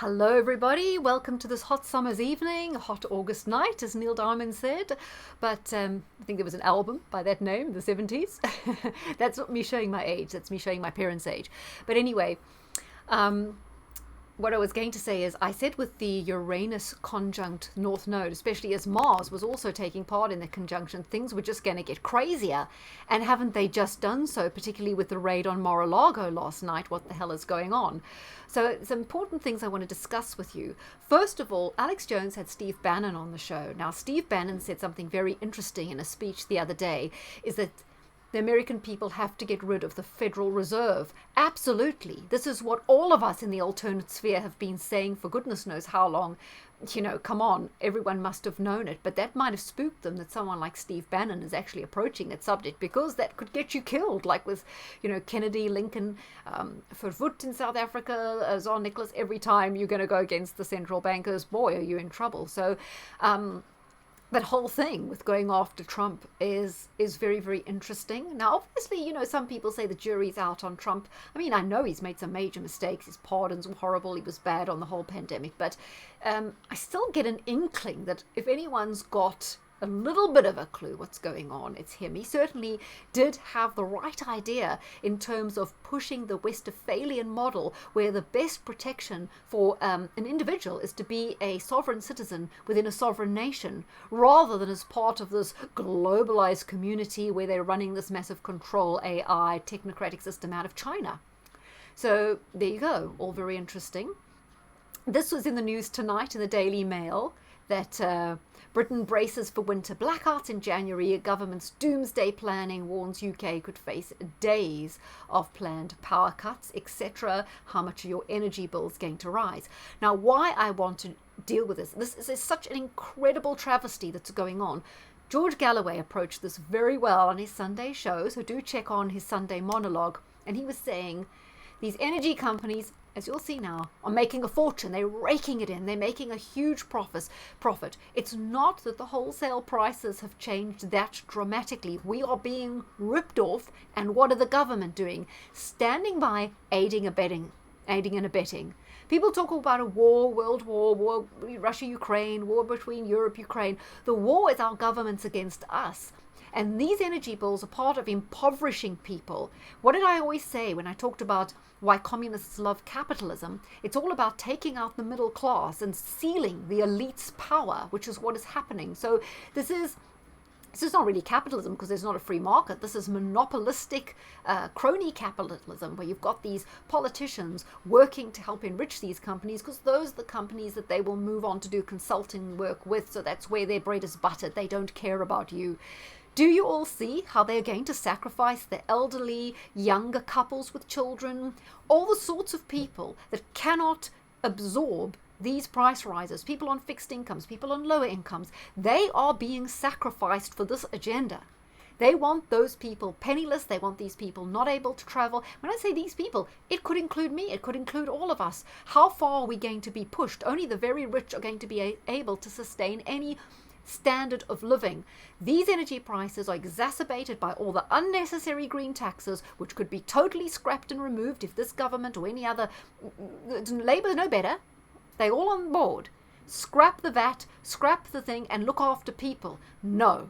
Hello, everybody. Welcome to this hot summer's evening, hot August night, as Neil Diamond said. But I think there was an album by that name in the 70s. That's not me showing my age, that's me showing my parents' age. But anyway, um, what I was going to say is I said with the Uranus conjunct North Node, especially as Mars was also taking part in the conjunction, things were just going to get crazier. And haven't they just done so, particularly with the raid on Lago last night? What the hell is going on? So some important things I want to discuss with you. First of all, Alex Jones had Steve Bannon on the show. Now, Steve Bannon said something very interesting in a speech the other day, is that the American people have to get rid of the Federal Reserve. Absolutely. This is what all of us in the alternate sphere have been saying for goodness knows how long. Come on, everyone must have known it. But that might have spooked them that someone like Steve Bannon is actually approaching that subject, because that could get you killed, like with, Kennedy, Lincoln, Verwoerd in South Africa, Tsar Nicholas. Every time you're going to go against the central bankers, boy, are you in trouble. So, that whole thing with going after Trump is very, very interesting. Now, obviously, some people say the jury's out on Trump. I mean, I know he's made some major mistakes. His pardons were horrible. He was bad on the whole pandemic. But I still get an inkling that if anyone's got a little bit of a clue what's going on, it's him. He certainly did have the right idea in terms of pushing the Westphalian model, where the best protection for an individual is to be a sovereign citizen within a sovereign nation, rather than as part of this globalized community where they're running this massive control AI technocratic system out of China. So there you go, all very interesting. This was in the news tonight in the Daily Mail, that Britain braces for winter blackouts in January. Government's doomsday planning warns UK could face days of planned power cuts, etc. How much are your energy bills going to rise? Now, why I want to deal with this is such an incredible travesty that's going on. George Galloway approached this very well on his Sunday show, so do check on his Sunday monologue. And he was saying these energy companies, as you'll see now, are making a fortune. They're raking it in. They're making a huge profit. It's not that the wholesale prices have changed that dramatically. We are being ripped off. And what are the government doing? Standing by, aiding and abetting. People talk about a war, world war, Russia-Ukraine, war between Europe, Ukraine. The war is our governments against us. And these energy bills are part of impoverishing people. What did I always say when I talked about why communists love capitalism? It's all about taking out the middle class and sealing the elite's power, which is what is happening. So this is not really capitalism, because there's not a free market. This is monopolistic crony capitalism, where you've got these politicians working to help enrich these companies, because those are the companies that they will move on to do consulting work with. So that's where their bread is buttered. They don't care about you. Do you all see how they're going to sacrifice the elderly, younger couples with children, all the sorts of people that cannot absorb these price rises, people on fixed incomes, people on lower incomes? They are being sacrificed for this agenda. They want those people penniless. They want these people not able to travel. When I say these people, it could include me. It could include all of us. How far are we going to be pushed? Only the very rich are going to be able to sustain any standard of living. These energy prices are exacerbated by all the unnecessary green taxes, which could be totally scrapped and removed if this government or any other, Labour no better, they all on board. Scrap the VAT, scrap the thing, and look after people. No.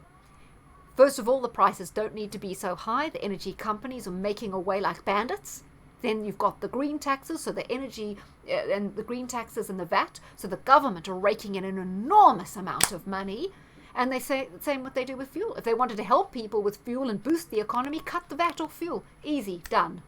First of all, the prices don't need to be so high. The energy companies are making away like bandits. Then you've got the green taxes, so the energy and the green taxes and the VAT. So the government are raking in an enormous amount of money. And they say the same what they do with fuel. If they wanted to help people with fuel and boost the economy, cut the VAT off fuel. Easy, done.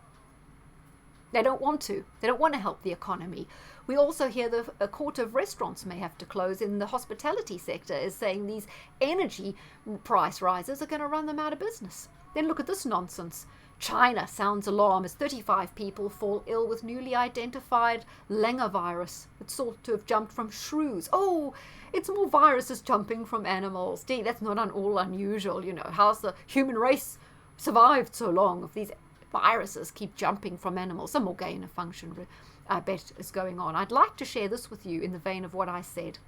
They don't want to. They don't want to help the economy. We also hear a court of restaurants may have to close in the hospitality sector, is saying these energy price rises are going to run them out of business. Then look at this nonsense. China sounds alarm as 35 people fall ill with newly identified Lago virus. It's thought to have jumped from shrews. Oh, it's more viruses jumping from animals. Gee, that's not all unusual, How's the human race survived so long if these viruses keep jumping from animals? Some more gain of function, I bet, is going on. I'd like to share this with you in the vein of what I said.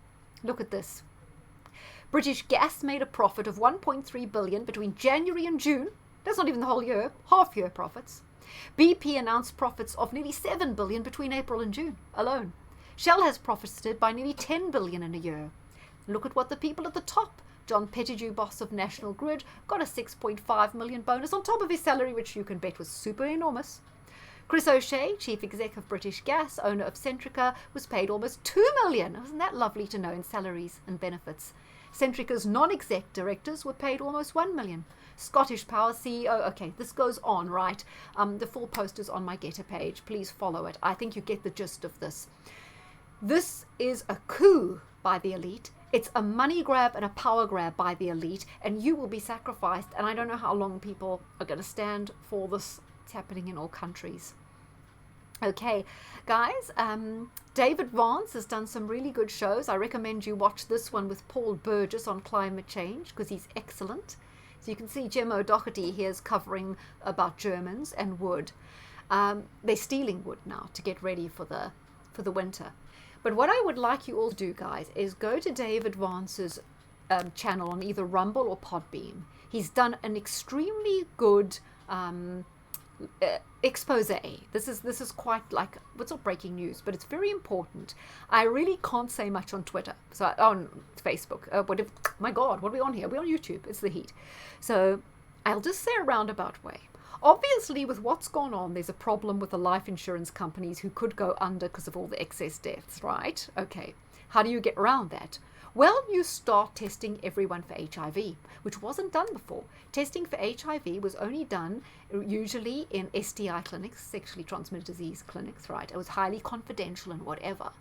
Look at this. British Gas made a profit of 1.3 billion between January and June. That's not even the whole year, half year profits. BP announced profits of nearly 7 billion between April and June alone. Shell has profited by nearly 10 billion in a year. Look at what the people at the top. John Pettigrew, boss of National Grid, got a 6.5 million bonus on top of his salary, which you can bet was super enormous. Chris O'Shea, chief exec of British Gas, owner of Centrica, was paid almost 2 million. Isn't that lovely to know, in salaries and benefits? Centrica's non-exec directors were paid almost 1 million. Scottish Power CEO, okay, this goes on, right? The full post is on my Getter page. Please follow it. I think you get the gist of this. This is a coup by the elite. It's a money grab and a power grab by the elite, and you will be sacrificed. And I don't know how long people are going to stand for this. It's happening in all countries. Okay, guys, David Vance has done some really good shows. I recommend you watch this one with Paul Burgess on climate change because he's excellent. So you can see Jem O'Doherty here is covering about Germans and wood. They're stealing wood now to get ready for the winter. But what I would like you all to do, guys, is go to David Vance's channel on either Rumble or Podbeam. He's done an extremely good expose. This is quite like, it's not breaking news, but it's very important. I really can't say much on Twitter, so on Facebook. My God, what are we on here? We're on YouTube. It's the heat. So I'll just say a roundabout way. Obviously, with what's gone on, there's a problem with the life insurance companies who could go under because of all the excess deaths, right? Okay. How do you get around that? Well, you start testing everyone for HIV, which wasn't done before. Testing for HIV was only done usually in STI clinics, sexually transmitted disease clinics, right? It was highly confidential and whatever.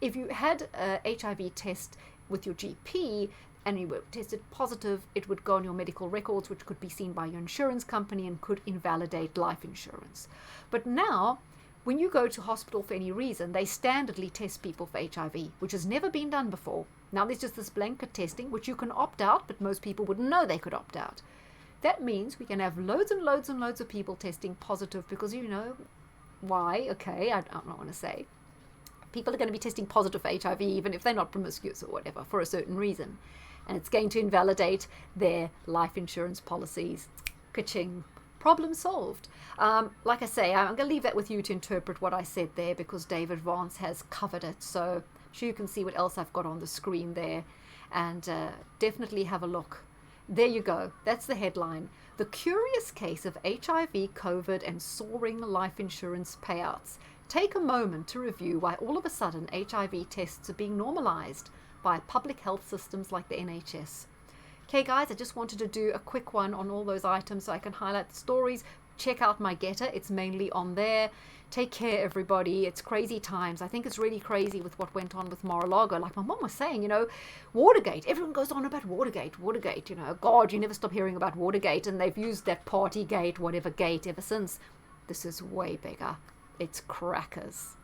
If you had a HIV test with your GP and you were tested positive, it would go on your medical records, which could be seen by your insurance company and could invalidate life insurance. But now, when you go to hospital for any reason, they standardly test people for HIV, which has never been done before. Now there's just this blanket testing, which you can opt out, but most people wouldn't know they could opt out. That means we can have loads and loads and loads of people testing positive because, you know, why? Okay, I don't want to say. People are going to be testing positive for HIV even if they're not promiscuous or whatever for a certain reason. And it's going to invalidate their life insurance policies. Ka-ching. Problem solved. Like I say, I'm going to leave that with you to interpret what I said there because David Vance has covered it. So I'm sure you can see what else I've got on the screen there. And definitely have a look. There you go. That's the headline. The curious case of HIV, COVID, and soaring life insurance payouts. Take a moment to review why all of a sudden HIV tests are being normalized by public health systems like the NHS. Okay, guys, I just wanted to do a quick one on all those items so I can highlight the stories. Check out my Getter. It's mainly on there. Take care, everybody. It's crazy times. I think it's really crazy with what went on with Lago. Like my mom was saying, you know, Watergate. Everyone goes on about Watergate, you know. God, you never stop hearing about Watergate. And they've used that Partygate, whatever gate, ever since. This is way bigger. It's crackers.